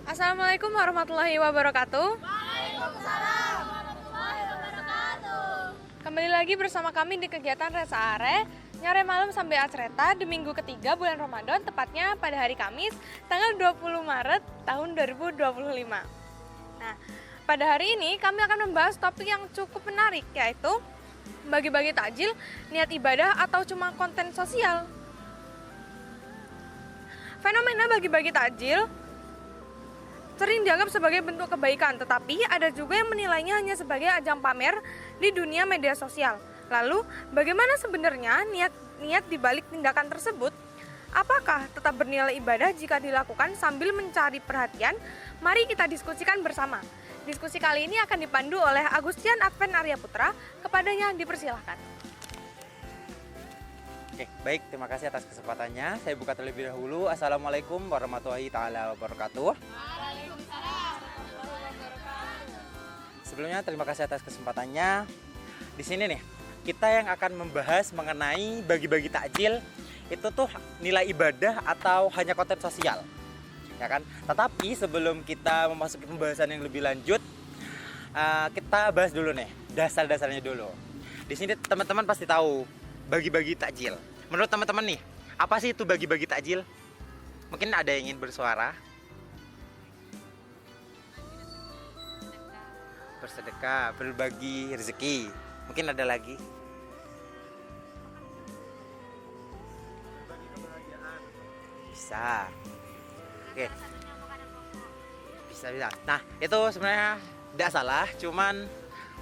Assalamualaikum warahmatullahi wabarakatuh. Waalaikumsalam warahmatullahi wabarakatuh. Kembali lagi bersama kami di kegiatan Resa Are, Nyore Malam Sambil Acreta di minggu ketiga bulan Ramadan, tepatnya pada hari Kamis, tanggal 20 Maret tahun 2025. Nah, pada hari ini kami akan membahas topik yang cukup menarik, yaitu bagi-bagi takjil, niat ibadah atau cuma konten sosial. Fenomena bagi-bagi takjil sering dianggap sebagai bentuk kebaikan, tetapi ada juga yang menilainya hanya sebagai ajang pamer di dunia media sosial. Lalu, bagaimana sebenarnya niat di balik tindakan tersebut? Apakah tetap bernilai ibadah jika dilakukan sambil mencari perhatian? Mari kita diskusikan bersama. Diskusi kali ini akan dipandu oleh Agustian Advent Arya Putra. Kepadanya dipersilahkan. Oke, baik, terima kasih atas kesempatannya. Saya buka terlebih dahulu. Assalamualaikum warahmatullahi taala wabarakatuh. Waalaikumsalam warahmatullahi wabarakatuh. Sebelumnya terima kasih atas kesempatannya. Di sini nih, kita yang akan membahas mengenai bagi-bagi takjil itu tuh nilai ibadah atau hanya konten sosial. Ya kan? Tetapi sebelum kita memasuki pembahasan yang lebih lanjut, kita bahas dulu nih, dasar-dasarnya dulu. Di sini teman-teman pasti tahu bagi-bagi takjil. Menurut teman-teman nih, apa sih itu bagi-bagi takjil? Mungkin ada yang ingin bersuara. Bersedekah, berbagi rezeki. Mungkin ada lagi. Berbagi kebahagiaan. Bisa. Oke. Bisa. Nah, itu sebenarnya tidak salah, cuman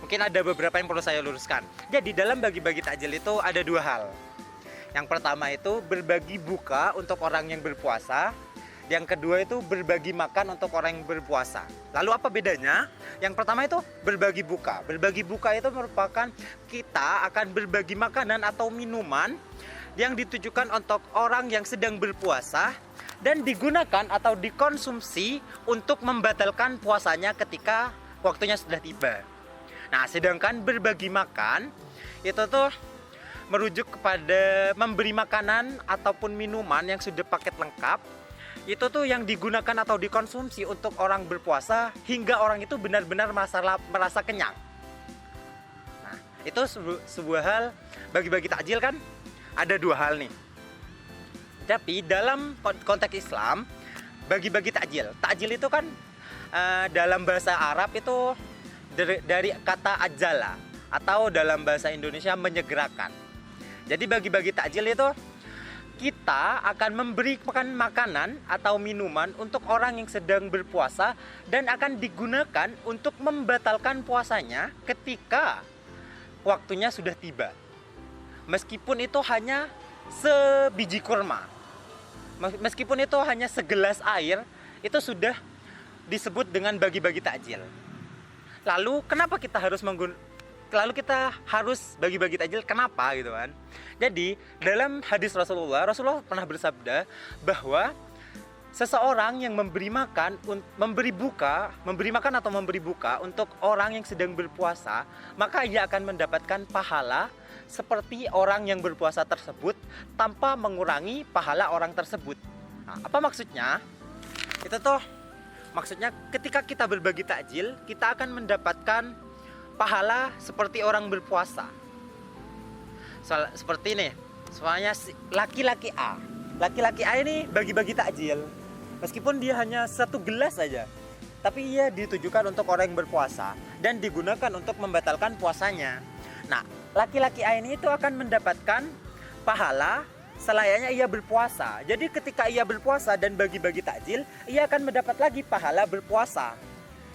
mungkin ada beberapa yang perlu saya luruskan. Jadi dalam bagi-bagi takjil itu ada dua hal. Yang pertama itu berbagi buka untuk orang yang berpuasa. Yang kedua itu berbagi makan untuk orang yang berpuasa. Lalu apa bedanya? Yang pertama itu berbagi buka. Berbagi buka itu merupakan kita akan berbagi makanan atau minuman yang ditujukan untuk orang yang sedang berpuasa dan digunakan atau dikonsumsi untuk membatalkan puasanya ketika waktunya sudah tiba. Nah, sedangkan berbagi makan itu tuh merujuk kepada memberi makanan ataupun minuman yang sudah paket lengkap. Itu tuh yang digunakan atau dikonsumsi untuk orang berpuasa hingga orang itu benar-benar merasa kenyang. Nah, itu sebuah hal bagi-bagi takjil kan ada dua hal nih. Tapi dalam konteks Islam, bagi-bagi takjil. Takjil itu kan dalam bahasa Arab itu dari kata ajala atau dalam bahasa Indonesia menyegerakan. Jadi bagi-bagi takjil itu kita akan memberi makanan atau minuman untuk orang yang sedang berpuasa dan akan digunakan untuk membatalkan puasanya ketika waktunya sudah tiba. Meskipun itu hanya sebiji kurma. Meskipun itu hanya segelas air, itu sudah disebut dengan bagi-bagi takjil. Lalu kita harus bagi-bagi takjil, kenapa gitu kan? Jadi dalam hadis Rasulullah pernah bersabda bahwa seseorang yang memberi makan atau memberi buka untuk orang yang sedang berpuasa, maka ia akan mendapatkan pahala seperti orang yang berpuasa tersebut tanpa mengurangi pahala orang tersebut. Nah, apa maksudnya? Itu tuh maksudnya ketika kita berbagi takjil, kita akan mendapatkan pahala seperti orang berpuasa. Seperti ini, soalnya laki-laki A ini bagi-bagi takjil. Meskipun dia hanya satu gelas saja, tapi ia ditujukan untuk orang yang berpuasa dan digunakan untuk membatalkan puasanya. Nah, laki-laki A ini itu akan mendapatkan pahala selayaknya ia berpuasa. Jadi ketika ia berpuasa dan bagi-bagi takjil, ia akan mendapat lagi pahala berpuasa.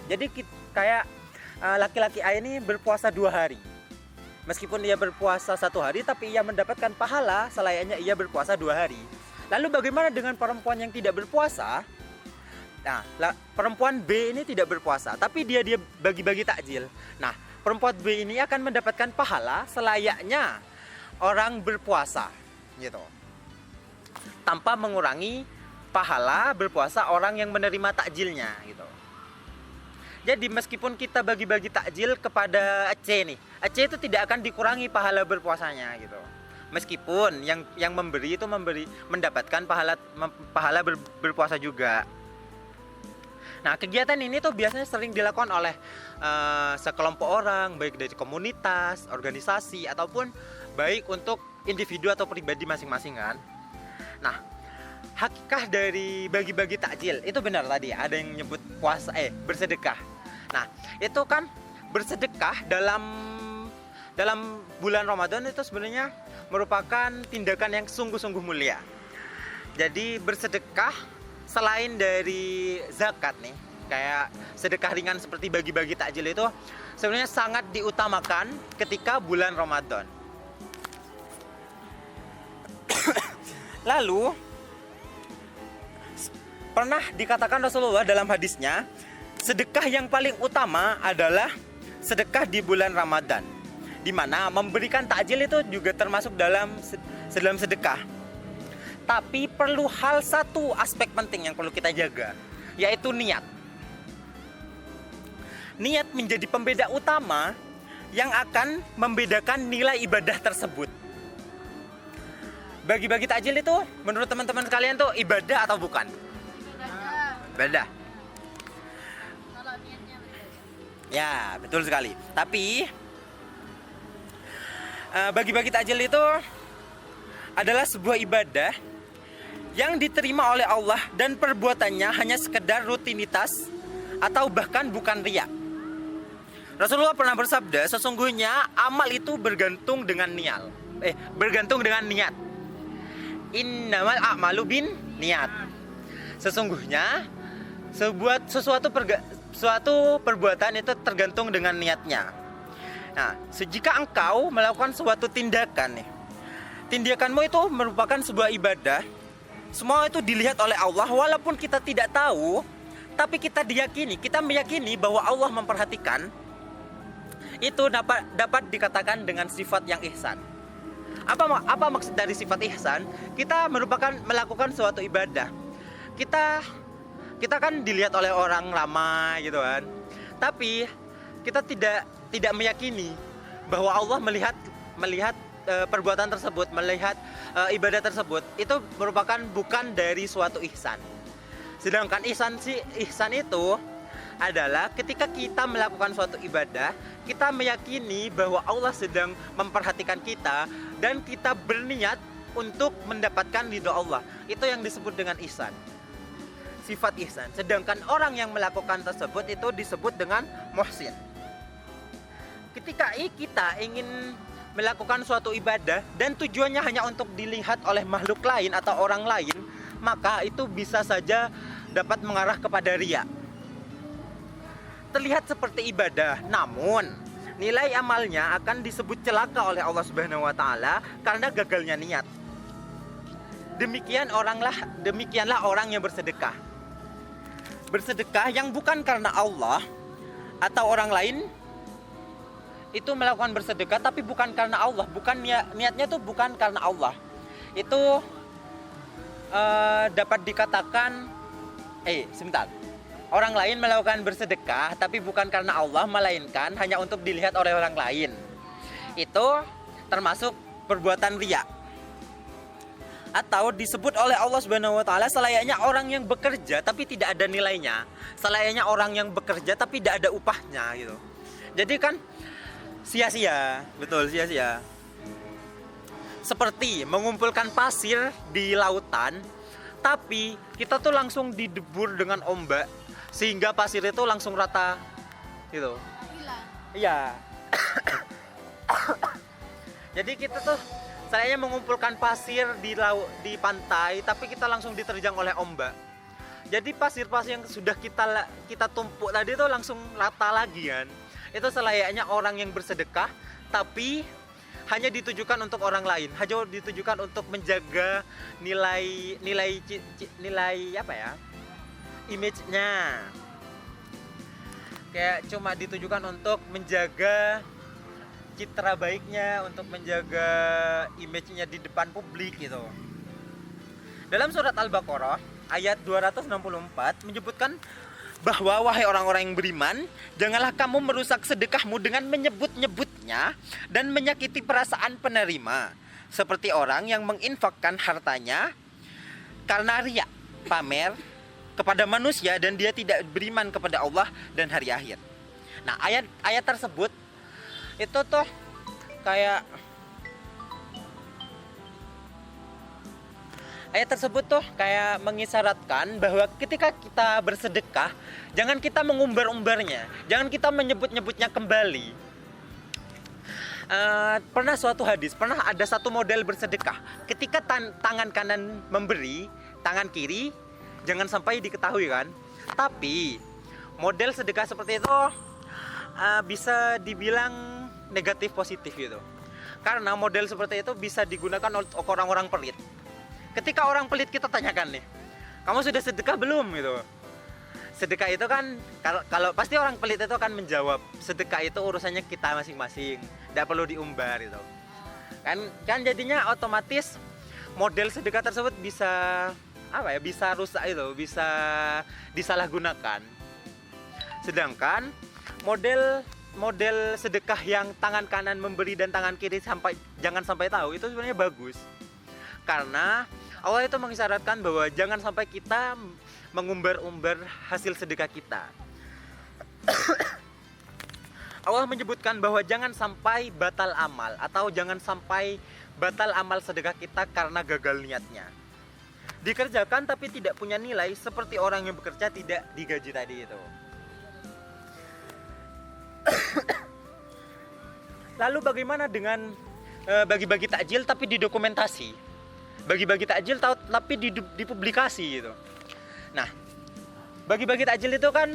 Jadi kayak laki-laki A ini berpuasa 2 hari. Meskipun ia berpuasa 1 hari, tapi ia mendapatkan pahala selayaknya ia berpuasa 2 hari. Lalu bagaimana dengan perempuan yang tidak berpuasa? Nah, perempuan B ini tidak berpuasa, tapi dia bagi-bagi takjil. Nah, perempuan B ini akan mendapatkan pahala selayaknya orang berpuasa, gitu. Tanpa mengurangi pahala berpuasa orang yang menerima takjilnya, gitu. Jadi meskipun kita bagi-bagi takjil kepada C nih, C itu tidak akan dikurangi pahala berpuasanya gitu. Meskipun yang memberi itu mendapatkan pahala berpuasa juga. Nah, kegiatan ini tuh biasanya sering dilakukan oleh sekelompok orang, baik dari komunitas, organisasi, ataupun baik untuk individu atau pribadi masing-masing kan. Nah, hakikah dari bagi-bagi takjil itu benar tadi ada yang nyebut bersedekah. Nah, itu kan bersedekah dalam bulan Ramadan itu sebenarnya merupakan tindakan yang sungguh-sungguh mulia. Jadi bersedekah selain dari zakat nih, kayak sedekah ringan seperti bagi-bagi takjil itu sebenarnya sangat diutamakan ketika bulan Ramadan. Lalu pernah dikatakan Rasulullah dalam hadisnya, sedekah yang paling utama adalah sedekah di bulan Ramadan, di mana memberikan takjil itu juga termasuk dalam sedekah. Tapi perlu satu aspek penting yang perlu kita jaga, yaitu niat. Niat menjadi pembeda utama yang akan membedakan nilai ibadah tersebut. Bagi-bagi takjil itu menurut teman-teman sekalian tuh ibadah atau bukan? Ibadah. Kalau niatnya berbeda. Ya, betul sekali. Tapi bagi-bagi takjil itu adalah sebuah ibadah yang diterima oleh Allah dan perbuatannya hanya sekedar rutinitas atau bahkan bukan riya. Rasulullah pernah bersabda, sesungguhnya amal itu bergantung dengan niat. Innamal a'malu bin niat. Sesungguhnya suatu perbuatan itu tergantung dengan niatnya. Nah, jika engkau melakukan suatu tindakan nih, tindakanmu itu merupakan sebuah ibadah, semua itu dilihat oleh Allah walaupun kita tidak tahu, tapi kita meyakini bahwa Allah memperhatikan. Itu dapat dikatakan dengan sifat yang ihsan. Apa maksud dari sifat ihsan? Kita melakukan suatu ibadah. Kita kan dilihat oleh orang ramai gitu kan. Tapi kita tidak meyakini bahwa Allah melihat perbuatan tersebut, melihat ibadah tersebut. Itu merupakan bukan dari suatu ihsan. Sedangkan ihsan itu adalah ketika kita melakukan suatu ibadah, kita meyakini bahwa Allah sedang memperhatikan kita dan kita berniat untuk mendapatkan ridho Allah. Itu yang disebut dengan ihsan. Sifat ihsan. Sedangkan orang yang melakukan tersebut itu disebut dengan muhsin. Ketika kita ingin melakukan suatu ibadah dan tujuannya hanya untuk dilihat oleh makhluk lain atau orang lain, maka itu bisa saja dapat mengarah kepada riya. Terlihat seperti ibadah, namun nilai amalnya akan disebut celaka oleh Allah Subhanahu wa taala karena gagalnya niat. Demikianlah orang yang bersedekah. Bersedekah yang bukan karena Allah atau orang lain, itu melakukan bersedekah tapi bukan karena Allah, niatnya tuh bukan karena Allah. Itu dapat dikatakan sebentar. Orang lain melakukan bersedekah tapi bukan karena Allah, melainkan hanya untuk dilihat oleh orang lain. Itu termasuk perbuatan riya. Atau disebut oleh Allah Subhanahu wa taala selayaknya orang yang bekerja tapi tidak ada nilainya. Selayaknya orang yang bekerja tapi tidak ada upahnya gitu. Jadi kan sia-sia, betul sia-sia. Seperti mengumpulkan pasir di lautan, tapi kita tuh langsung didebur dengan ombak sehingga pasir itu langsung rata gitu. Hilang. Iya. Jadi kita tuh selayaknya mengumpulkan pasir di pantai, tapi kita langsung diterjang oleh ombak. Jadi pasir-pasir yang sudah kita tumpuk tadi itu langsung rata lagi kan. Itu selayaknya orang yang bersedekah tapi hanya ditujukan untuk orang lain, hanya ditujukan untuk menjaga nilai apa ya? Image-nya. Kayak cuma ditujukan untuk menjaga citra baiknya, untuk menjaga image-nya di depan publik gitu. Dalam surat Al-Baqarah ayat 264 menyebutkan bahwa wahai orang-orang yang beriman, janganlah kamu merusak sedekahmu dengan menyebut-nyebutnya dan menyakiti perasaan penerima, seperti orang yang menginfakkan hartanya karena riya, pamer, kepada manusia dan dia tidak beriman kepada Allah dan hari akhir. Nah, ayat tersebut itu tuh kayak mengisyaratkan bahwa ketika kita bersedekah, jangan kita mengumbar-umbarnya, jangan kita menyebut-nyebutnya kembali. Pernah ada satu model bersedekah. Ketika tangan kanan memberi, tangan kiri jangan sampai diketahui kan. Tapi model sedekah seperti itu bisa dibilang negatif positif gitu. Karena model seperti itu bisa digunakan oleh orang-orang pelit. Ketika orang pelit kita tanyakan nih, kamu sudah sedekah belum gitu. Sedekah itu kan kalau pasti orang pelit itu akan menjawab, sedekah itu urusannya kita masing-masing, tidak perlu diumbar gitu. Kan jadinya otomatis model sedekah tersebut bisa bisa rusak itu, bisa disalahgunakan. Sedangkan model sedekah yang tangan kanan memberi dan tangan kiri jangan sampai tahu itu sebenarnya bagus. Karena Allah itu mengisyaratkan bahwa jangan sampai kita mengumbar-umbar hasil sedekah kita. Allah menyebutkan bahwa jangan sampai batal amal atau jangan sampai batal amal sedekah kita karena gagal niatnya. Dikerjakan tapi tidak punya nilai seperti orang yang bekerja tidak digaji tadi itu. Lalu bagaimana dengan bagi-bagi takjil tapi didokumentasi? Bagi-bagi takjil tapi dipublikasi gitu. Nah, bagi-bagi takjil itu kan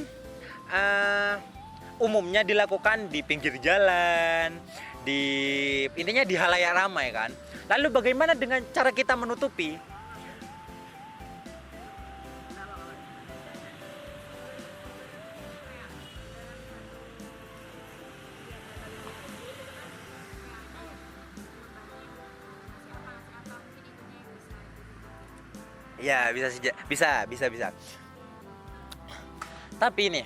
umumnya dilakukan di pinggir jalan, intinya di halayak ramai kan. Lalu bagaimana dengan cara kita menutupi? Ya, bisa. Tapi ini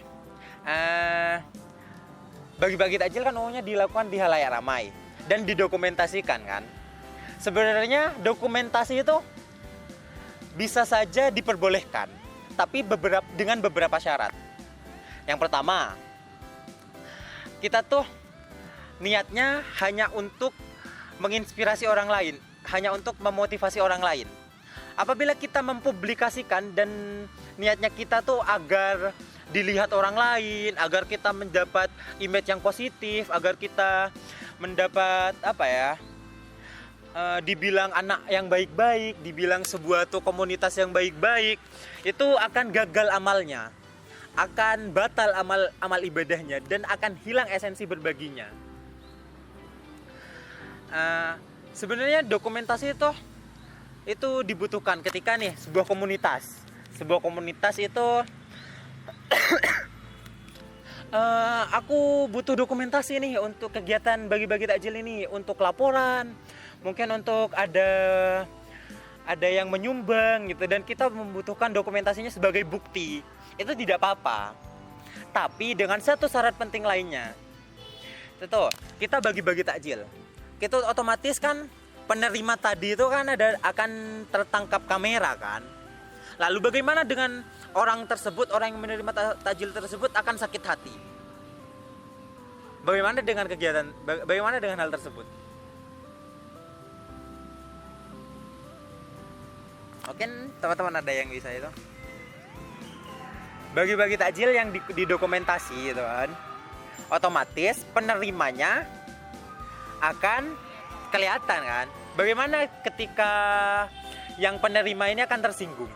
bagi-bagi takjil kan umumnya dilakukan di halayak ramai dan didokumentasikan kan. Sebenarnya dokumentasi itu bisa saja diperbolehkan, tapi dengan beberapa syarat. Yang pertama, kita tuh niatnya hanya untuk menginspirasi orang lain, hanya untuk memotivasi orang lain. Apabila kita mempublikasikan dan niatnya kita tuh agar dilihat orang lain, agar kita mendapat image yang positif, agar kita mendapat dibilang anak yang baik-baik, dibilang sebuah tuh komunitas yang baik-baik, itu akan gagal amalnya, akan batal amal ibadahnya dan akan hilang esensi berbaginya. Sebenarnya dokumentasi itu dibutuhkan ketika nih sebuah komunitas itu aku butuh dokumentasi nih untuk kegiatan bagi-bagi takjil ini, untuk laporan, mungkin untuk ada yang menyumbang gitu, dan kita membutuhkan dokumentasinya sebagai bukti. Itu tidak apa-apa, tapi dengan satu syarat penting lainnya. Itu kita bagi-bagi takjil, itu otomatis kan penerima tadi itu kan akan tertangkap kamera kan. Lalu bagaimana dengan orang tersebut, orang yang menerima takjil tersebut akan sakit hati? Bagaimana dengan hal tersebut? Mungkin teman-teman ada yang bisa itu. Bagi-bagi takjil yang didokumentasi gitu kan, otomatis penerimanya akan kelihatan kan. Bagaimana ketika yang penerima ini akan tersinggung?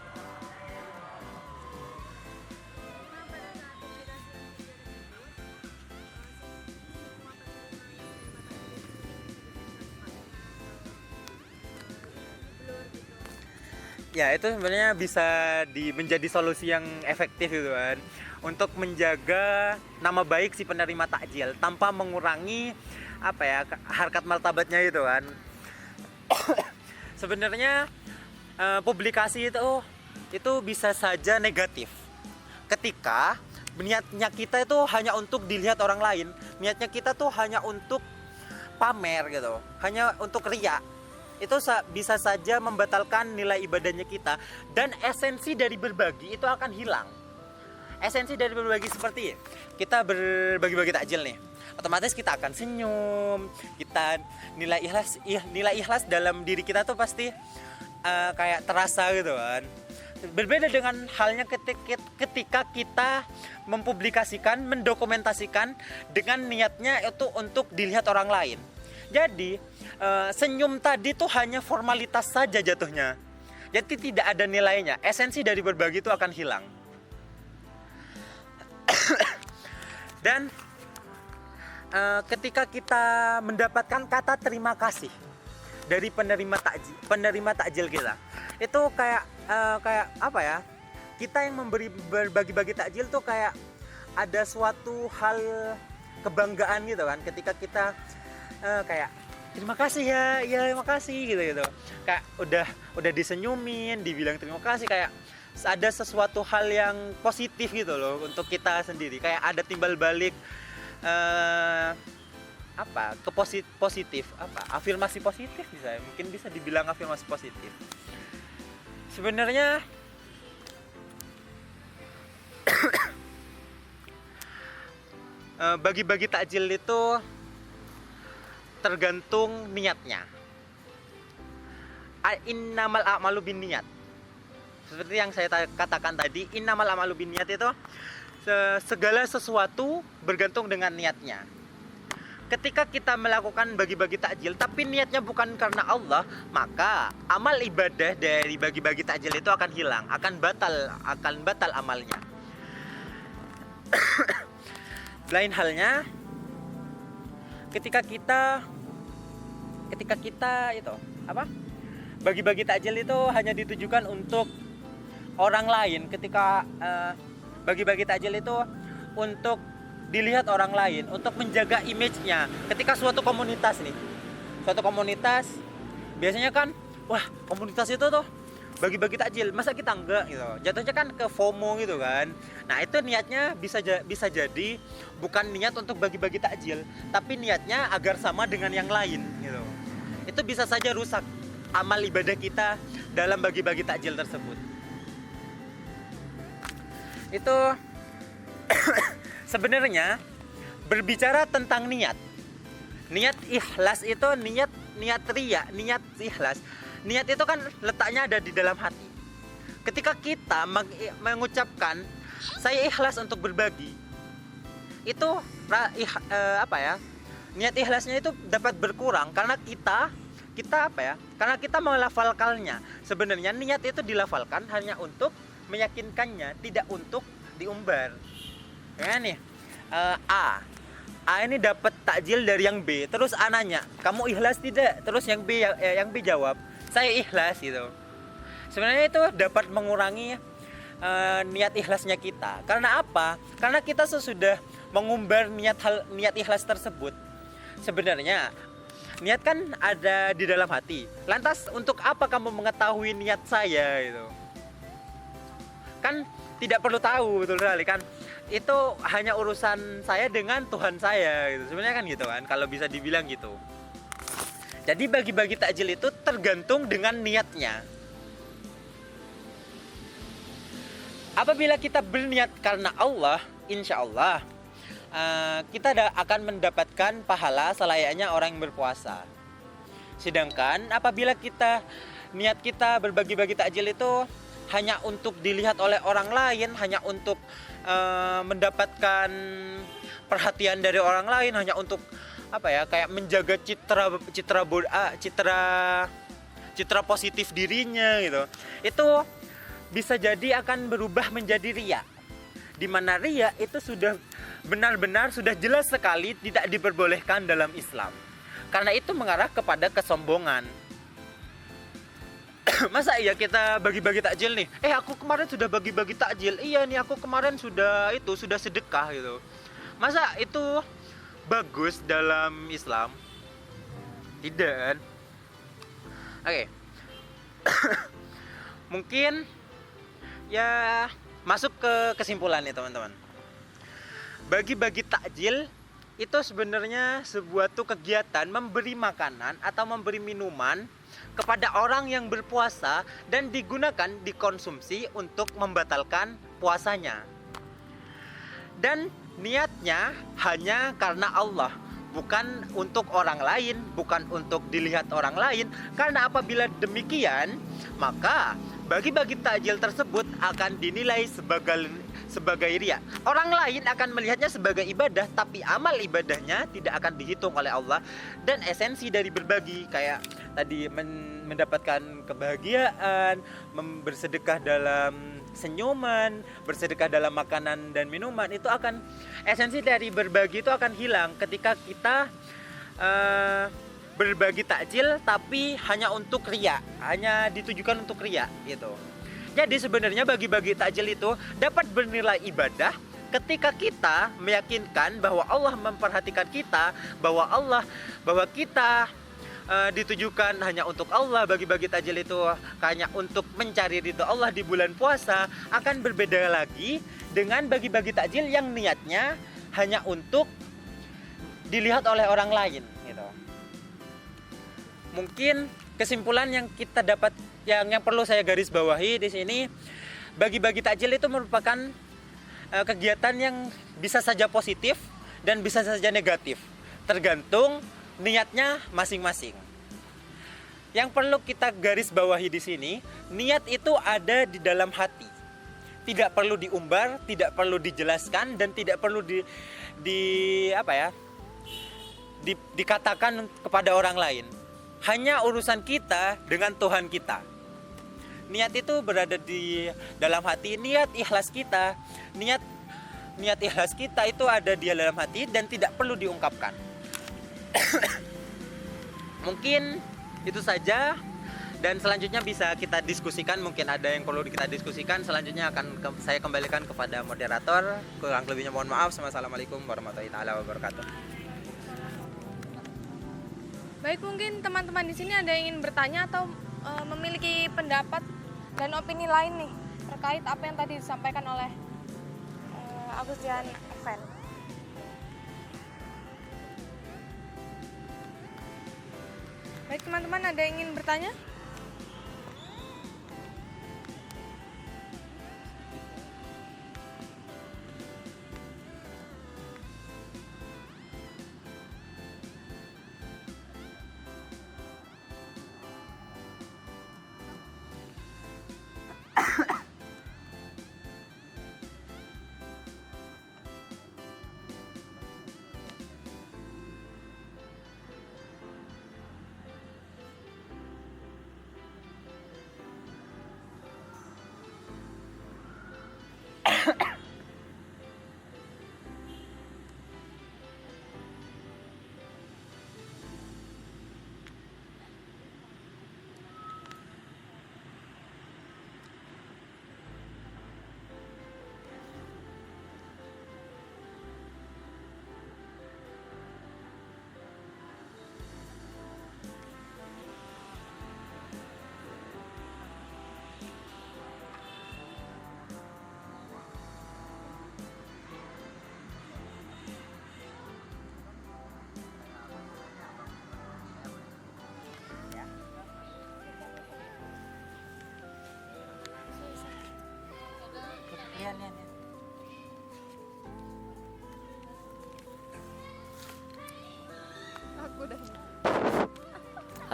Ya, itu sebenarnya bisa menjadi solusi yang efektif gitu kan, untuk menjaga nama baik si penerima takjil tanpa mengurangi harkat martabatnya itu kan. Sebenarnya publikasi itu bisa saja negatif ketika niatnya kita itu hanya untuk dilihat orang lain, niatnya kita tuh hanya untuk pamer gitu, hanya untuk riya. itu bisa saja membatalkan nilai ibadahnya kita, dan esensi dari berbagi itu akan hilang. Esensi dari berbagi seperti kita berbagi-bagi takjil nih, otomatis kita akan senyum, kita nilai ikhlas dalam diri kita tuh pasti kayak terasa gitu kan. Berbeda dengan halnya ketika kita mempublikasikan, mendokumentasikan dengan niatnya itu untuk dilihat orang lain. Jadi senyum tadi tuh hanya formalitas saja jatuhnya. Jadi tidak ada nilainya. Esensi dari berbagi itu akan hilang. Dan ketika kita mendapatkan kata terima kasih dari penerima takjil kita, itu kayak apa ya? Kita yang berbagi-bagi takjil tuh kayak ada suatu hal kebanggaan gitu kan, ketika kita kayak terima kasih ya terima kasih gitu. Kayak udah disenyumin, dibilang terima kasih, kayak ada sesuatu hal yang positif gitu loh untuk kita sendiri. Kayak ada timbal balik positif, afirmasi positif, mungkin bisa dibilang afirmasi positif. Sebenarnya bagi-bagi takjil itu tergantung niatnya. Innamal a'malu binniyat. Seperti yang saya katakan tadi, innamal a'malu binniyat itu segala sesuatu bergantung dengan niatnya. Ketika kita melakukan bagi-bagi takjil tapi niatnya bukan karena Allah, maka amal ibadah dari bagi-bagi takjil itu akan hilang, akan batal amalnya. Lain halnya ketika kita itu bagi-bagi takjil itu hanya ditujukan untuk orang lain. Ketika bagi-bagi takjil itu untuk dilihat orang lain, untuk menjaga image-nya. Ketika suatu komunitas biasanya kan, wah komunitas itu tuh bagi-bagi takjil, masa kita enggak gitu. Jatuhnya kan ke FOMO gitu kan. Nah itu niatnya bisa jadi bukan niat untuk bagi-bagi takjil, tapi niatnya agar sama dengan yang lain gitu. Itu bisa saja rusak amal ibadah kita dalam bagi-bagi takjil tersebut. Itu sebenarnya berbicara tentang niat ikhlas itu niat riya, niat ikhlas. Niat itu kan letaknya ada di dalam hati. Ketika kita mengucapkan saya ikhlas untuk berbagi, itu niat ikhlasnya itu dapat berkurang karena kita karena kita melafalkannya. Sebenarnya niat itu dilafalkan hanya untuk meyakinkannya, tidak untuk diumbar. Ya nih, A ini dapat takjil dari yang B, terus A nanya, kamu ikhlas tidak? Terus yang B jawab, saya ikhlas gitu. Sebenarnya itu dapat mengurangi niat ikhlasnya kita. Karena apa? Karena kita sesudah mengumbar niat ikhlas tersebut. Sebenarnya niat kan ada di dalam hati. Lantas untuk apa kamu mengetahui niat saya gitu? Kan tidak perlu tahu, betul sekali kan? Itu hanya urusan saya dengan Tuhan saya gitu. Sebenarnya kan gitu kan, kalau bisa dibilang gitu. Jadi bagi-bagi takjil itu tergantung dengan niatnya. Apabila kita berniat karena Allah, insya Allah kita akan mendapatkan pahala selayaknya orang yang berpuasa. Sedangkan apabila niat kita berbagi-bagi takjil itu hanya untuk dilihat oleh orang lain, hanya untuk mendapatkan perhatian dari orang lain, hanya untuk kayak menjaga citra positif dirinya gitu. Itu bisa jadi akan berubah menjadi riya. Di mana riya itu sudah benar-benar sudah jelas sekali tidak diperbolehkan dalam Islam. Karena itu mengarah kepada kesombongan. Masa iya kita bagi-bagi takjil nih? Aku kemarin sudah bagi-bagi takjil. Iya nih, aku kemarin sudah sedekah gitu. Masa itu bagus dalam Islam? Tidak kan? Oke. Mungkin ya masuk ke kesimpulan nih teman-teman. Bagi-bagi takjil itu sebenarnya sebuah kegiatan memberi makanan atau memberi minuman kepada orang yang berpuasa dan dikonsumsi untuk membatalkan puasanya. Dan niatnya hanya karena Allah, bukan untuk orang lain, bukan untuk dilihat orang lain. Karena apabila demikian, maka bagi-bagi takjil tersebut akan dinilai sebagai riya. Orang lain akan melihatnya sebagai ibadah, tapi amal ibadahnya tidak akan dihitung oleh Allah. Dan esensi dari berbagi kayak tadi mendapatkan kebahagiaan, bersedekah dalam senyuman, bersedekah dalam makanan dan minuman, itu akan esensi dari berbagi itu akan hilang ketika kita berbagi takjil tapi hanya untuk riya, hanya ditujukan untuk riya gitu. Jadi sebenarnya bagi-bagi takjil itu dapat bernilai ibadah ketika kita meyakinkan bahwa Allah memperhatikan kita, bahwa kita ditujukan hanya untuk Allah. Bagi-bagi takjil itu hanya untuk mencari ridho Allah di bulan puasa. Akan berbeda lagi dengan bagi-bagi takjil yang niatnya hanya untuk dilihat oleh orang lain gitu. Mungkin kesimpulan yang kita dapat yang perlu saya garis bawahi di sini, bagi-bagi takjil itu merupakan kegiatan yang bisa saja positif dan bisa saja negatif, tergantung niatnya masing-masing. Yang perlu kita garis bawahi di sini, niat itu ada di dalam hati. Tidak perlu diumbar, tidak perlu dijelaskan, dan tidak perlu dikatakan kepada orang lain. Hanya urusan kita dengan Tuhan kita. Niat itu berada di dalam hati, niat ikhlas kita. Niat ikhlas kita itu ada di dalam hati dan tidak perlu diungkapkan. Mungkin itu saja, dan selanjutnya bisa kita diskusikan. Mungkin ada yang perlu kita diskusikan. Selanjutnya akan saya kembalikan kepada moderator. Kurang lebihnya mohon maaf. Wassalamualaikum warahmatullahi wabarakatuh. Baik, mungkin teman-teman di sini ada yang ingin bertanya atau memiliki pendapat dan opini lain nih terkait apa yang tadi disampaikan oleh Agustian Event. Baik teman-teman, ada yang ingin bertanya?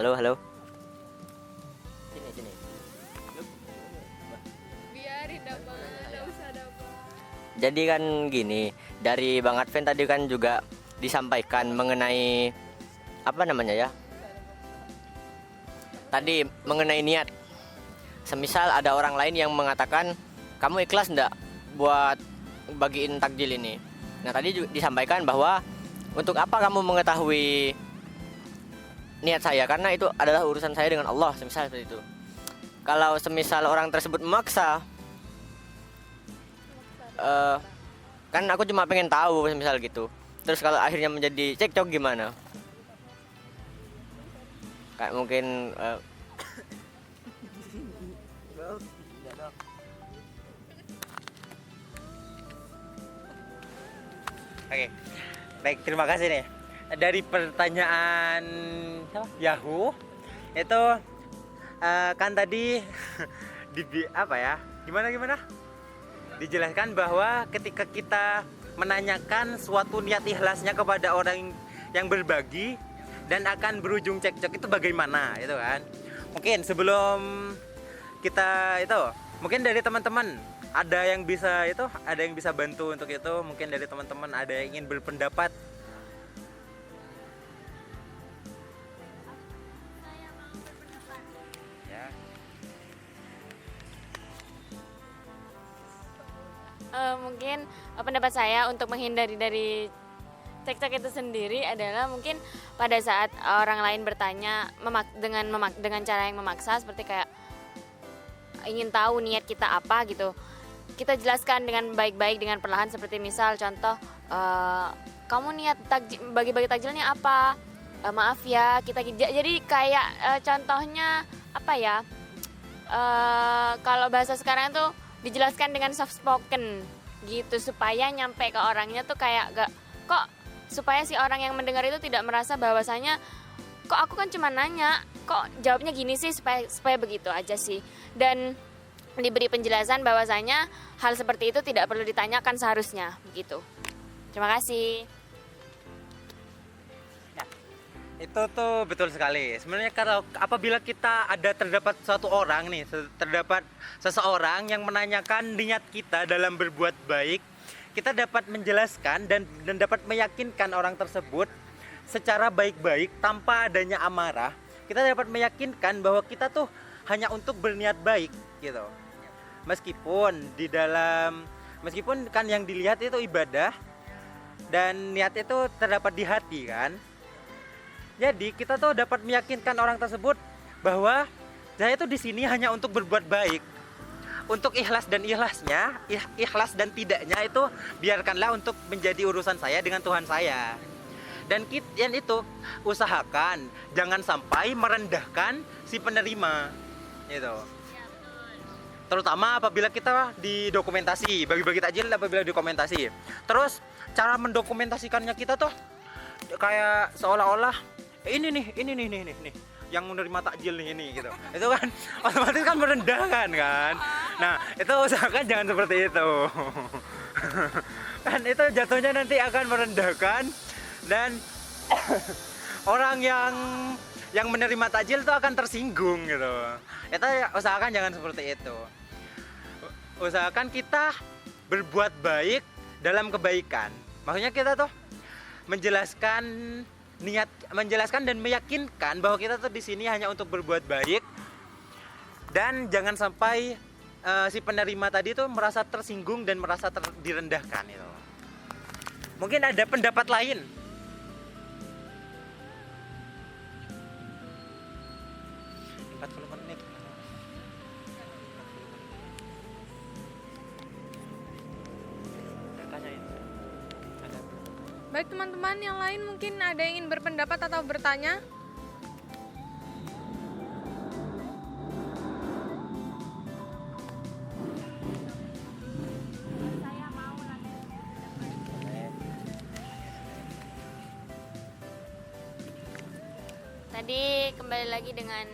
Halo. Sini. Biarin dapat, enggak usah dapat. Jadi kan gini, dari Bang Adven tadi kan juga disampaikan mengenai apa namanya ya? Tadi mengenai niat. Semisal ada orang lain yang mengatakan, kamu ikhlas enggak buat bagiin takjil ini? Nah, tadi juga disampaikan bahwa untuk apa kamu mengetahui niat saya, karena itu adalah urusan saya dengan Allah, semisal seperti itu. Kalau semisal orang tersebut memaksa, kan aku cuma pengen tahu semisal gitu. Terus kalau akhirnya menjadi cekcok gimana? Kayak mungkin Oke, baik, terima kasih nih. Dari pertanyaan Yahoo itu kan tadi apa ya? Gimana? Dijelaskan bahwa ketika kita menanyakan suatu niat ikhlasnya kepada orang yang berbagi dan akan berujung cekcok itu bagaimana, itu kan. Mungkin sebelum kita itu, mungkin dari teman-teman ada yang bisa bantu untuk itu. Mungkin dari teman-teman ada yang ingin berpendapat. Saya mau berpendapat. Ya. Mungkin pendapat saya untuk menghindari dari cekcok itu sendiri adalah mungkin pada saat orang lain bertanya dengan cara yang memaksa, seperti kayak ingin tahu niat kita apa gitu, kita jelaskan dengan baik-baik dengan perlahan, seperti misal contoh, kamu niat bagi-bagi takjilnya apa? Maaf ya, kita jadi kayak contohnya apa ya, kalau bahasa sekarang tuh dijelaskan dengan soft spoken gitu, supaya nyampe ke orangnya tuh kayak kok supaya si orang yang mendengar itu tidak merasa bahwasanya kok aku kan cuma nanya, kok jawabnya gini sih, supaya begitu aja sih. Dan diberi penjelasan bahwasanya hal seperti itu tidak perlu ditanyakan seharusnya begitu. Terima kasih. Itu tuh betul sekali. Sebenarnya kalau apabila kita terdapat suatu orang nih, terdapat seseorang yang menanyakan niat kita dalam berbuat baik, kita dapat menjelaskan dan dapat meyakinkan orang tersebut secara baik-baik tanpa adanya amarah. Kita dapat meyakinkan bahwa kita tuh hanya untuk berniat baik gitu. Meskipun kan yang dilihat itu ibadah dan niat itu terdapat di hati kan. Jadi kita tuh dapat meyakinkan orang tersebut bahwa saya itu di sini hanya untuk berbuat baik. Untuk ikhlas dan tidaknya itu biarkanlah untuk menjadi urusan saya dengan Tuhan saya. Dan itu usahakan jangan sampai merendahkan si penerima gitu. Terutama apabila kita didokumentasi, bagi-bagi takjil apabila dokumentasi. Terus cara mendokumentasikannya kita tuh kayak seolah-olah ini nih yang menerima takjil nih ini gitu. Itu kan otomatis kan merendahkan kan. Nah, itu usahakan jangan seperti itu. Kan itu jatuhnya nanti akan merendahkan dan orang yang menerima takjil itu akan tersinggung gitu. Itu usahakan jangan seperti itu. Usahakan kita berbuat baik dalam kebaikan. Maksudnya kita tuh menjelaskan dan meyakinkan bahwa kita tuh di sini hanya untuk berbuat baik, dan jangan sampai si penerima tadi tuh merasa tersinggung dan merasa direndahkan itu. Mungkin ada pendapat lain. Baik teman-teman yang lain mungkin ada yang ingin berpendapat atau bertanya. Tadi kembali lagi dengan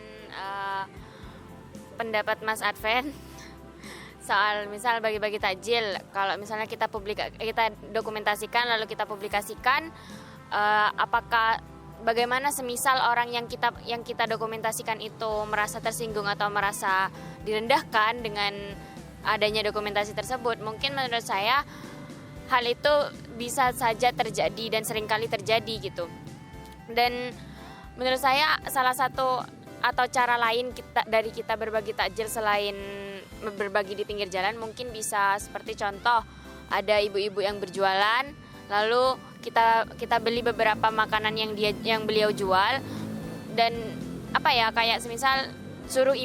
pendapat Mas Adven soal misal bagi-bagi takjil. Kalau misalnya kita dokumentasikan lalu kita publikasikan, bagaimana semisal orang yang kita dokumentasikan itu merasa tersinggung atau merasa direndahkan dengan adanya dokumentasi tersebut? Mungkin menurut saya hal itu bisa saja terjadi dan seringkali terjadi gitu. Dan menurut saya salah satu atau cara lain kita berbagi takjil selain berbagi di pinggir jalan, mungkin bisa seperti contoh ada ibu-ibu yang berjualan, lalu kita beli beberapa makanan yang beliau jual, dan kayak semisal suruh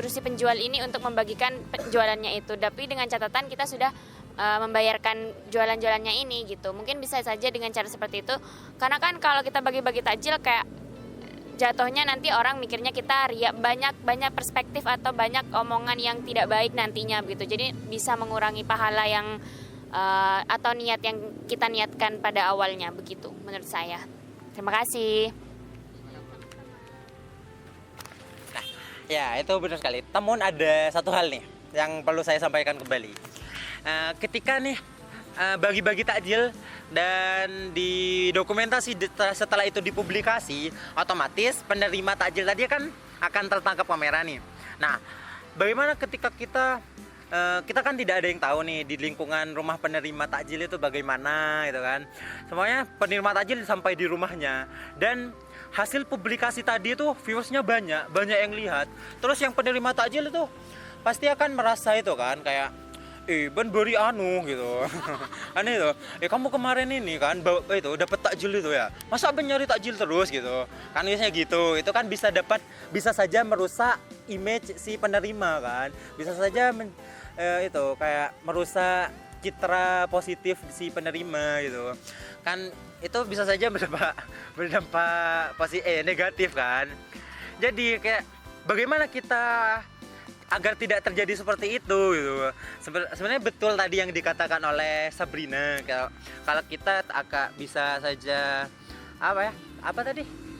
si penjual ini untuk membagikan penjualannya itu, tapi dengan catatan kita sudah membayarkan jualan-jualannya ini gitu. Mungkin bisa saja dengan cara seperti itu, karena kan kalau kita bagi-bagi takjil kayak jatuhnya nanti orang mikirnya kita riak, banyak perspektif atau banyak omongan yang tidak baik nantinya begitu. Jadi bisa mengurangi pahala yang atau niat yang kita niatkan pada awalnya begitu menurut saya. Terima kasih. Ya, itu benar sekali. Namun ada satu hal nih yang perlu saya sampaikan kembali. Ketika nih bagi-bagi takjil dan di dokumentasi setelah itu dipublikasi, otomatis penerima takjil tadi kan akan tertangkap kamera nih. Nah, bagaimana ketika kita kan tidak ada yang tahu nih di lingkungan rumah penerima takjil itu bagaimana gitu kan. Semuanya penerima takjil sampai di rumahnya, dan hasil publikasi tadi itu viewersnya banyak yang lihat. Terus yang penerima takjil itu pasti akan merasa itu kan kayak ben beri anu gitu. Aneh itu. Kamu kemarin ini kan itu dapat takjil itu ya. Masa ben nyari takjil terus gitu. Kan biasanya gitu. Itu kan bisa saja merusak image si penerima kan. Bisa saja itu kayak merusak citra positif si penerima gitu. Kan itu bisa saja berdampak negatif kan. Jadi kayak bagaimana kita agar tidak terjadi seperti itu gitu. Sebenarnya betul tadi yang dikatakan oleh Sabrina, kalau kita agak bisa saja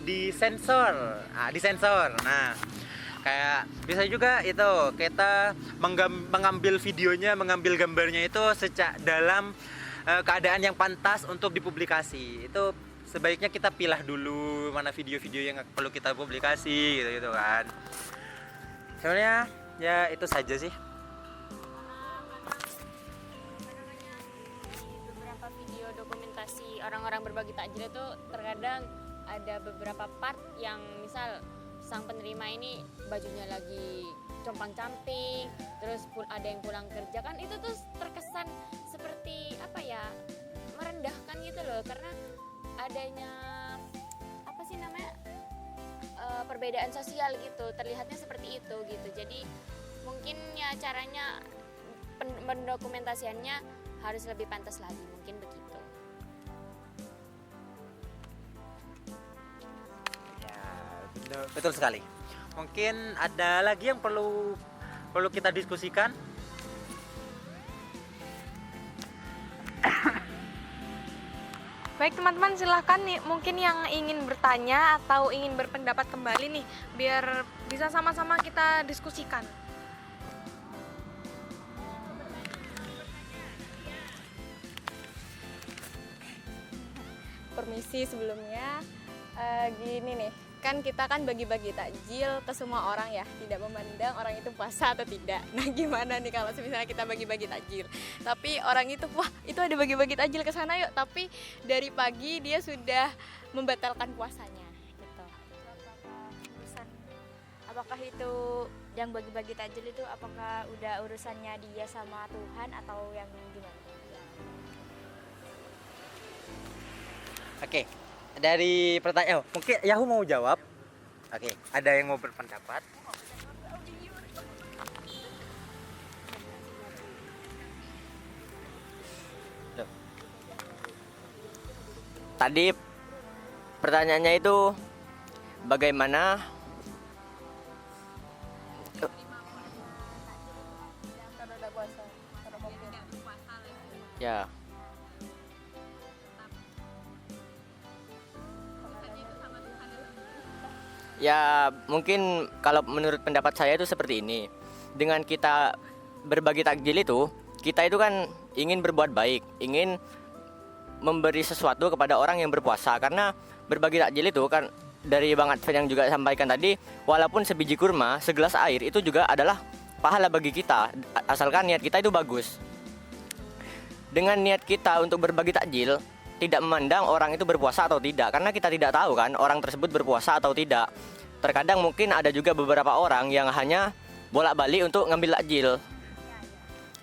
disensor. Nah, kayak bisa juga itu kita mengambil videonya, mengambil gambarnya itu dalam keadaan yang pantas untuk dipublikasi. Itu sebaiknya kita pilah dulu mana video-video yang perlu kita publikasi gitu kan. Sebenarnya ya itu saja sih. Beberapa video dokumentasi orang-orang berbagi takjil itu terkadang ada beberapa part yang misal sang penerima ini bajunya lagi compang-camping, terus ada yang pulang kerja, kan itu tuh terkesan seperti merendahkan gitu loh, karena adanya perbedaan sosial gitu, terlihatnya seperti itu gitu. Jadi mungkin ya caranya pendokumentasiannya harus lebih pantas lagi, mungkin begitu. Ya, betul sekali. Mungkin ada lagi yang perlu kita diskusikan. Baik teman-teman, silahkan nih mungkin yang ingin bertanya atau ingin berpendapat kembali nih, biar bisa sama-sama kita diskusikan. Permisi sebelumnya, gini nih, kan kita kan bagi-bagi takjil ke semua orang ya, tidak memandang orang itu puasa atau tidak. Nah gimana nih kalau misalnya kita bagi-bagi takjil, tapi orang itu wah itu ada bagi-bagi takjil ke sana yuk, tapi dari pagi dia sudah membatalkan puasanya gitu. Apakah itu yang bagi-bagi takjil itu apakah udah urusannya dia sama Tuhan atau yang gimana? Oke. Dari pertanyaan, mungkin Yahoo mau jawab. Oke, ada yang mau berpendapat? Tadi pertanyaannya itu bagaimana ya. Ya mungkin kalau menurut pendapat saya itu seperti ini. Dengan kita berbagi takjil itu, kita itu kan ingin berbuat baik, ingin memberi sesuatu kepada orang yang berpuasa. Karena berbagi takjil itu kan dari Bang Adven yang juga sampaikan tadi, walaupun sebiji kurma, segelas air itu juga adalah pahala bagi kita, asalkan niat kita itu bagus. Dengan niat kita untuk berbagi takjil, tidak memandang orang itu berpuasa atau tidak, karena kita tidak tahu kan orang tersebut berpuasa atau tidak. Terkadang mungkin ada juga beberapa orang yang hanya bolak-balik untuk ngambil takjil.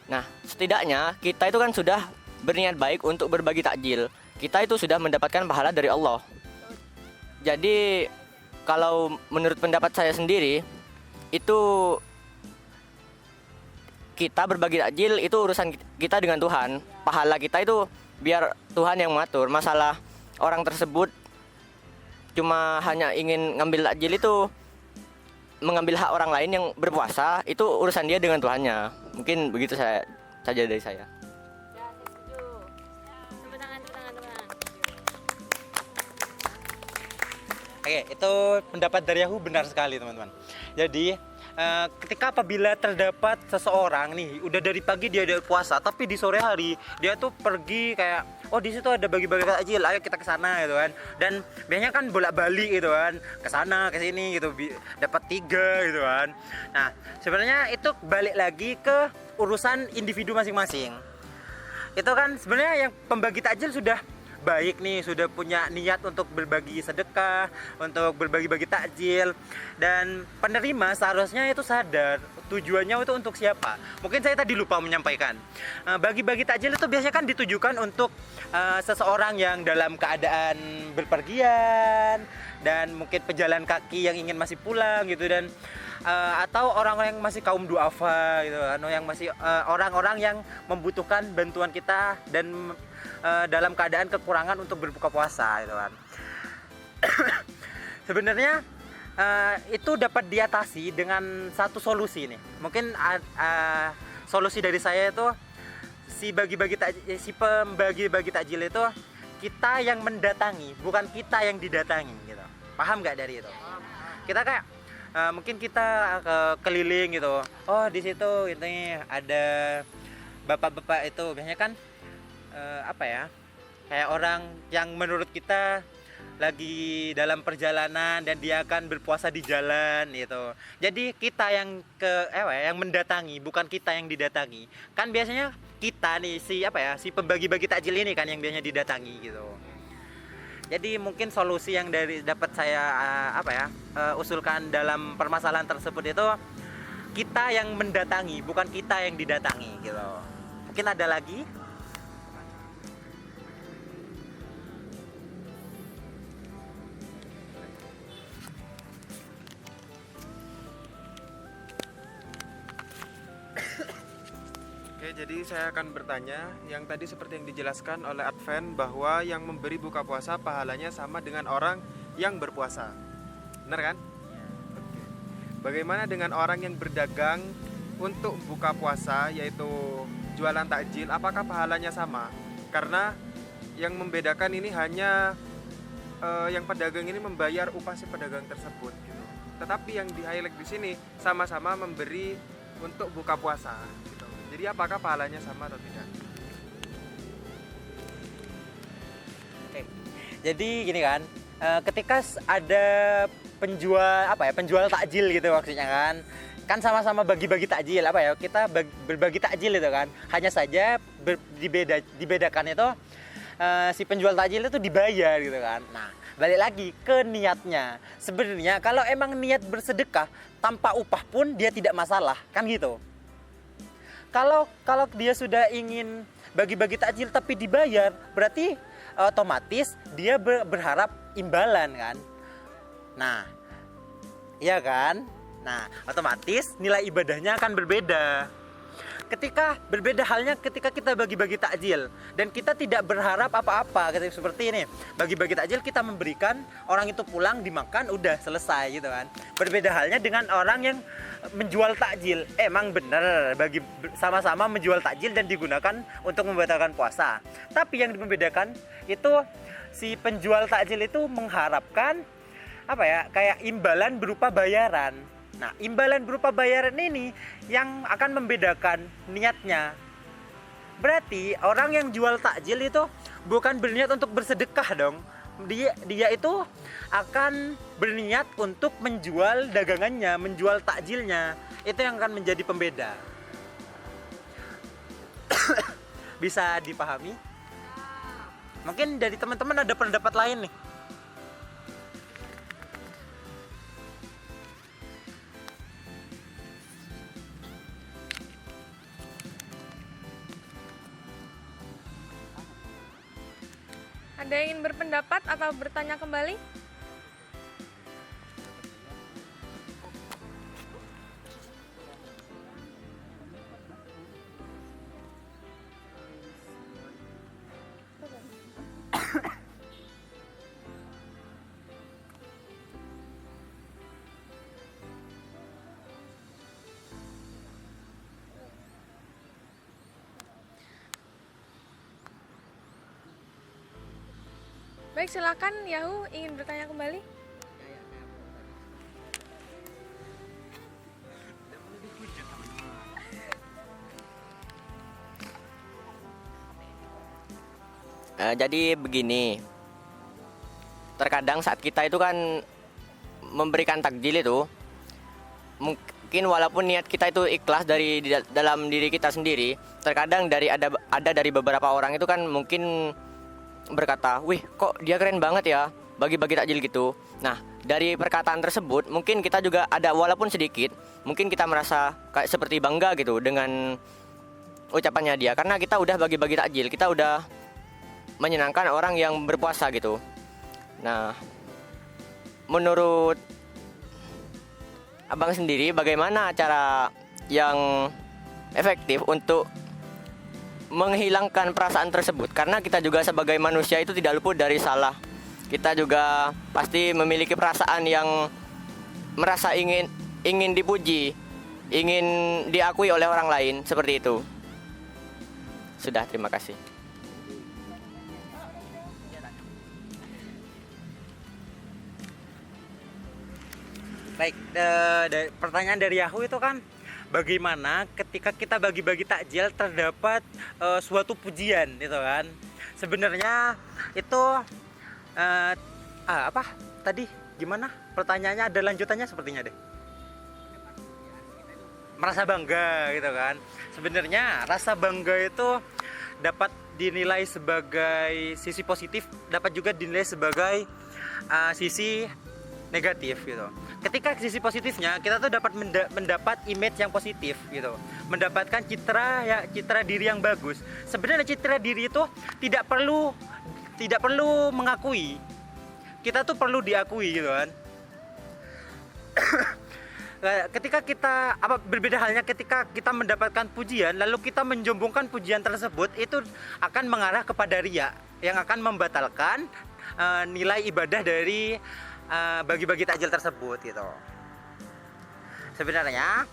Nah, setidaknya kita itu kan sudah berniat baik untuk berbagi takjil. Kita itu sudah mendapatkan pahala dari Allah. Jadi kalau menurut pendapat saya sendiri, itu kita berbagi takjil itu urusan kita dengan Tuhan. Pahala kita itu biar Tuhan yang mengatur. Masalah orang tersebut cuma hanya ingin ngambil takjil itu, mengambil hak orang lain yang berpuasa, itu urusan dia dengan Tuhannya. Mungkin begitu saja dari saya. Ya, saya setuju. Tepuk tangan. Oke, itu pendapat dari Yahoo benar sekali teman-teman. Jadi ketika apabila terdapat seseorang nih udah dari pagi dia udah puasa, tapi di sore hari dia tuh pergi kayak oh di situ ada bagi-bagi takjil, ayo kita ke sana gitu kan. Dan biasanya kan bolak-balik gitu kan, ke sana ke sini gitu, dapat 3 gitu kan. Nah, sebenarnya itu balik lagi ke urusan individu masing-masing. Itu kan sebenarnya yang pembagi takjil sudah baik nih, sudah punya niat untuk berbagi sedekah, untuk berbagi-bagi takjil, dan penerima seharusnya itu sadar tujuannya itu untuk siapa. Mungkin saya tadi lupa menyampaikan, bagi-bagi takjil itu biasanya kan ditujukan untuk seseorang yang dalam keadaan berpergian, dan mungkin pejalan kaki yang ingin masih pulang gitu, dan atau orang-orang yang masih kaum duafa gitu, yang masih orang-orang yang membutuhkan bantuan kita dan dalam keadaan kekurangan untuk berbuka puasa gitu kan. Sebenarnya itu dapat diatasi dengan satu solusi nih. Mungkin solusi dari saya itu si pembagi-bagi takjil itu kita yang mendatangi, bukan kita yang didatangi gitu. Paham nggak dari itu? Kita kayak mungkin kita keliling gitu. Oh di situ ini ada bapak-bapak itu biasanya kan apa ya, kayak orang yang menurut kita lagi dalam perjalanan dan dia akan berpuasa di jalan gitu. Jadi kita yang yang mendatangi, bukan kita yang didatangi. Kan biasanya kita nih si pembagi-bagi takjil ini kan yang biasanya didatangi gitu. Jadi mungkin solusi yang dapat saya usulkan dalam permasalahan tersebut itu kita yang mendatangi, bukan kita yang didatangi gitu. Mungkin ada lagi? Oke, jadi saya akan bertanya yang tadi seperti yang dijelaskan oleh Advent bahwa yang memberi buka puasa pahalanya sama dengan orang yang berpuasa. Benar kan? Oke. Bagaimana dengan orang yang berdagang untuk buka puasa, yaitu jualan takjil, apakah pahalanya sama? Karena yang membedakan ini hanya yang pedagang ini membayar upah si pedagang tersebut gitu. Tetapi yang di-highlight di sini sama-sama memberi untuk buka puasa gitu. Jadi apakah pahalanya sama atau tidak? Oke. Jadi gini kan, ketika ada penjual takjil gitu maksudnya kan sama-sama bagi-bagi takjil kita berbagi takjil itu kan. Hanya saja dibedakan itu si penjual takjil itu dibayar gitu kan. Nah, balik lagi ke niatnya. Sebenarnya kalau emang niat bersedekah tanpa upah pun dia tidak masalah, kan gitu. Kalau dia sudah ingin bagi-bagi takjil tapi dibayar, berarti otomatis dia berharap imbalan kan. Nah, iya kan? Nah, otomatis nilai ibadahnya akan berbeda. Berbeda halnya ketika kita bagi-bagi takjil dan kita tidak berharap apa-apa, seperti ini. Bagi-bagi takjil kita memberikan, orang itu pulang dimakan udah selesai gitu kan. Berbeda halnya dengan orang yang menjual takjil. Emang benar sama-sama menjual takjil dan digunakan untuk membatalkan puasa. Tapi yang membedakan itu si penjual takjil itu mengharapkan kayak imbalan berupa bayaran. Nah, imbalan berupa bayaran ini yang akan membedakan niatnya. Berarti orang yang jual takjil itu bukan berniat untuk bersedekah dong. Dia itu akan berniat untuk menjual dagangannya, menjual takjilnya. Itu yang akan menjadi pembeda. Bisa dipahami? Mungkin dari teman-teman ada pendapat lain nih. Ada yang ingin berpendapat atau bertanya kembali? Baik, silakan Yahu ingin bertanya kembali. Jadi begini, terkadang saat kita itu kan memberikan takjil itu, mungkin walaupun niat kita itu ikhlas dari dalam diri kita sendiri, terkadang ada dari beberapa orang itu kan mungkin berkata, wih kok dia keren banget ya bagi-bagi takjil gitu. Nah dari perkataan tersebut mungkin kita juga ada, walaupun sedikit, mungkin kita merasa kayak seperti bangga gitu dengan ucapannya dia, karena kita udah bagi-bagi takjil, kita udah menyenangkan orang yang berpuasa gitu. Nah, menurut abang sendiri bagaimana cara yang efektif untuk menghilangkan perasaan tersebut? Karena kita juga sebagai manusia itu tidak luput dari salah. Kita juga pasti memiliki perasaan yang merasa ingin dipuji, ingin diakui oleh orang lain, seperti itu. Sudah, terima kasih. Baik, pertanyaan dari Yahoo itu kan, bagaimana ketika kita bagi-bagi takjil terdapat suatu pujian itu kan? Sebenarnya itu apa tadi? Gimana? Pertanyaannya ada lanjutannya sepertinya deh. Merasa bangga gitu kan? Sebenarnya rasa bangga itu dapat dinilai sebagai sisi positif, dapat juga dinilai sebagai sisi negatif gitu. Ketika sisi positifnya, kita tuh dapat mendapat image yang positif gitu, mendapatkan citra diri yang bagus. Sebenarnya citra diri itu tidak perlu mengakui, kita tuh perlu diakui gitu kan. Ketika kita berbeda halnya ketika kita mendapatkan pujian lalu kita menjombongkan pujian tersebut, itu akan mengarah kepada riya yang akan membatalkan nilai ibadah dari bagi-bagi takjil tersebut gitu. Sebenarnya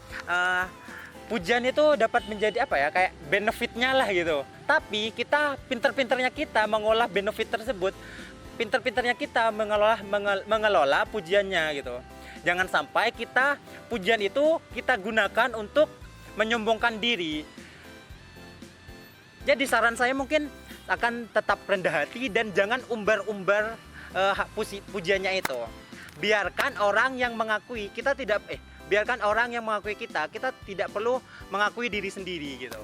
pujian itu dapat menjadi apa ya, kayak benefitnya lah gitu. Tapi kita pinter-pinternya kita mengolah benefit tersebut, pinter-pinternya kita mengelola pujiannya gitu. Jangan sampai pujian itu kita gunakan untuk menyombongkan diri. Jadi saran saya mungkin akan tetap rendah hati dan jangan umbar-umbar pujiannya itu. Biarkan orang yang mengakui kita biarkan orang yang mengakui kita tidak perlu mengakui diri sendiri gitu.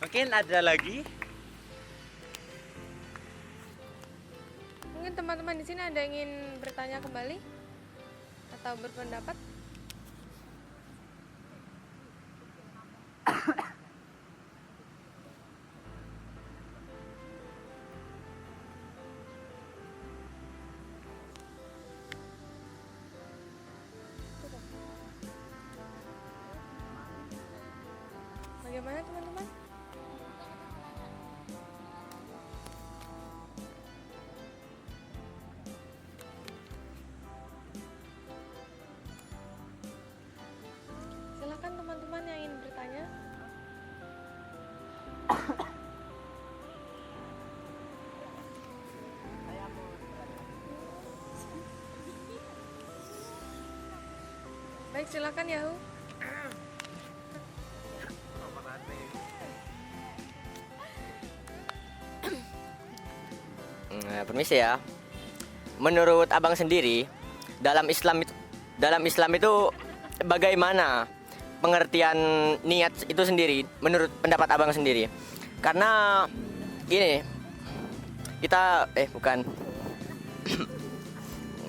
Mungkin ada lagi. Mungkin teman-teman di sini ada yang ingin bertanya kembali atau berpendapat? Bagaimana teman-teman? Silakan teman-teman yang ingin bertanya. Baik, silakan Yahoo. Permisi ya. Menurut abang sendiri, dalam Islam itu bagaimana pengertian niat itu sendiri menurut pendapat abang sendiri? Karena gini, kita bukan.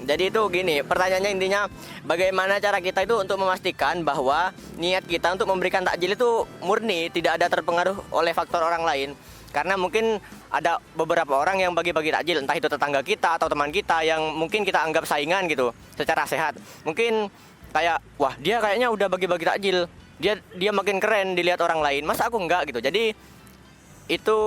Jadi itu gini, pertanyaannya intinya bagaimana cara kita itu untuk memastikan bahwa niat kita untuk memberikan takjil itu murni, tidak ada terpengaruh oleh faktor orang lain. Karena mungkin ada beberapa orang yang bagi-bagi takjil, entah itu tetangga kita atau teman kita yang mungkin kita anggap saingan gitu secara sehat. Mungkin kayak, wah dia kayaknya udah bagi-bagi takjil, dia makin keren dilihat orang lain, masa aku enggak gitu. Jadi itu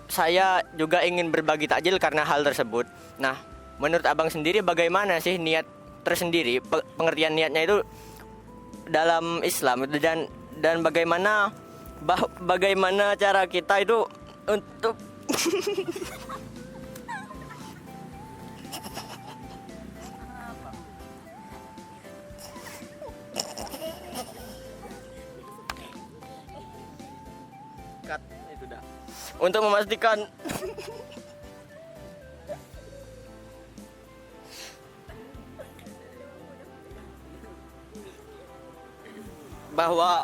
saya juga ingin berbagi takjil karena hal tersebut. Nah, menurut abang sendiri bagaimana sih niat tersendiri, pengertian niatnya itu dalam Islam dan bagaimana cara kita itu untuk untuk memastikan bahwa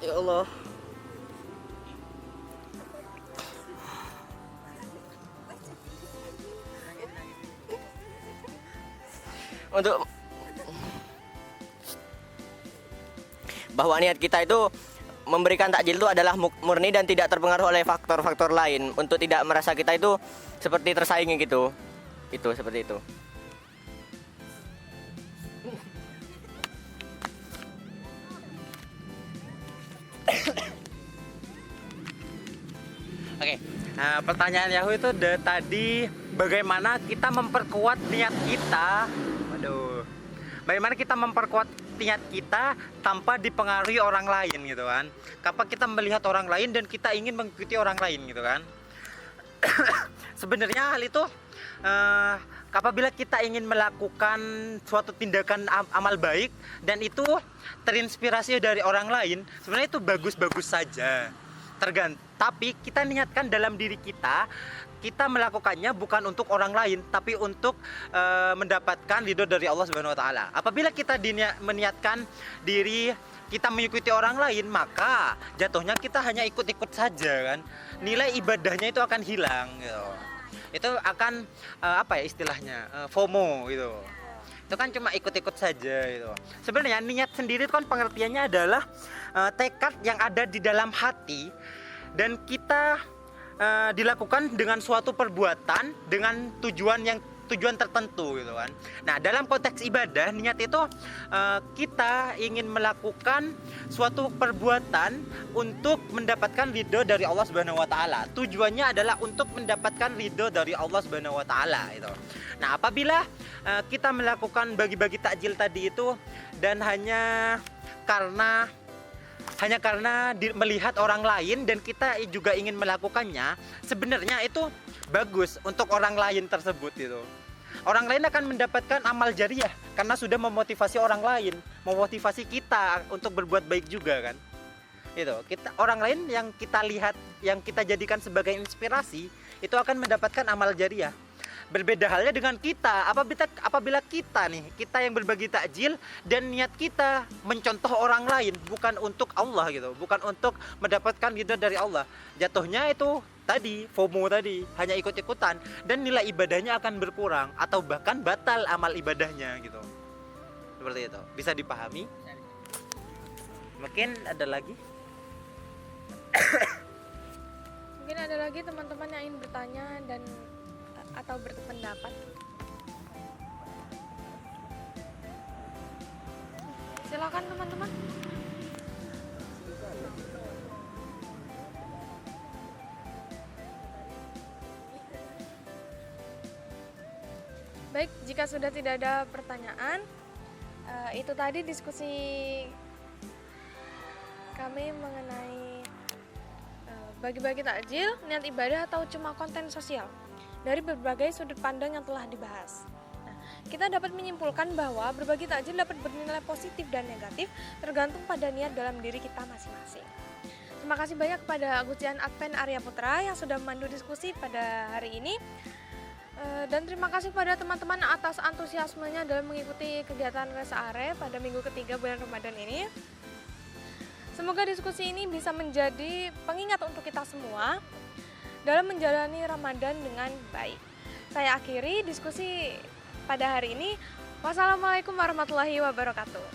ya Allah, untuk bahwa niat kita itu memberikan takjil itu adalah murni dan tidak terpengaruh oleh faktor-faktor lain, untuk tidak merasa kita itu seperti tersaingi gitu. Itu seperti itu. Oke, nah, pertanyaan Yahoo itu tadi bagaimana kita memperkuat niat kita. Waduh, bagaimana kita memperkuat niat kita tanpa dipengaruhi orang lain gitu kan? Kapan kita melihat orang lain dan kita ingin mengikuti orang lain gitu kan? Sebenarnya hal itu apabila kita ingin melakukan suatu tindakan amal baik dan itu terinspirasi dari orang lain, sebenarnya itu bagus-bagus saja. Tapi kita niatkan dalam diri kita melakukannya bukan untuk orang lain, tapi untuk mendapatkan ridho dari Allah Subhanahu wa taala. Apabila kita meniatkan diri kita mengikuti orang lain, maka jatuhnya kita hanya ikut-ikut saja kan. Nilai ibadahnya itu akan hilang gitu. Itu akan apa ya istilahnya? FOMO gitu. Itu kan cuma ikut-ikut saja gitu. Sebenarnya niat sendiri itu kan pengertiannya adalah tekad yang ada di dalam hati dan kita dilakukan dengan suatu perbuatan dengan tujuan tertentu gitu kan. Nah, dalam konteks ibadah, niat itu kita ingin melakukan suatu perbuatan untuk mendapatkan ridho dari Allah Subhanahu wa taala. Tujuannya adalah untuk mendapatkan ridho dari Allah Subhanahu wa taala itu. Nah, apabila kita melakukan bagi-bagi takjil tadi itu dan hanya karena melihat orang lain dan kita juga ingin melakukannya, sebenarnya itu bagus untuk orang lain tersebut itu. Orang lain akan mendapatkan amal jariah karena sudah memotivasi orang lain, memotivasi kita untuk berbuat baik juga kan. Itu orang lain yang kita lihat, yang kita jadikan sebagai inspirasi, itu akan mendapatkan amal jariah. Berbeda halnya dengan kita, apabila kita yang berbagi takjil dan niat kita mencontoh orang lain bukan untuk Allah gitu, bukan untuk mendapatkan ridho dari Allah. Jatuhnya itu tadi FOMO tadi, hanya ikut-ikutan dan nilai ibadahnya akan berkurang atau bahkan batal amal ibadahnya gitu. Seperti itu. Bisa dipahami? Mungkin ada lagi? Mungkin ada lagi teman-teman yang ingin bertanya dan atau berpendapat. Silakan teman-teman. Baik, jika sudah tidak ada pertanyaan, itu tadi diskusi kami mengenai bagi-bagi takjil, niat ibadah atau cuma konten sosial dari berbagai sudut pandang yang telah dibahas. Nah, kita dapat menyimpulkan bahwa berbagi takjil dapat bernilai positif dan negatif tergantung pada niat dalam diri kita masing-masing. Terima kasih banyak kepada Gustian Advent Arya Putra yang sudah memandu diskusi pada hari ini. Dan terima kasih kepada teman-teman atas antusiasmenya dalam mengikuti kegiatan Rest Are pada minggu ketiga bulan Ramadan ini. Semoga diskusi ini bisa menjadi pengingat untuk kita semua dalam menjalani Ramadan dengan baik. Saya akhiri diskusi pada hari ini. Wassalamualaikum warahmatullahi wabarakatuh.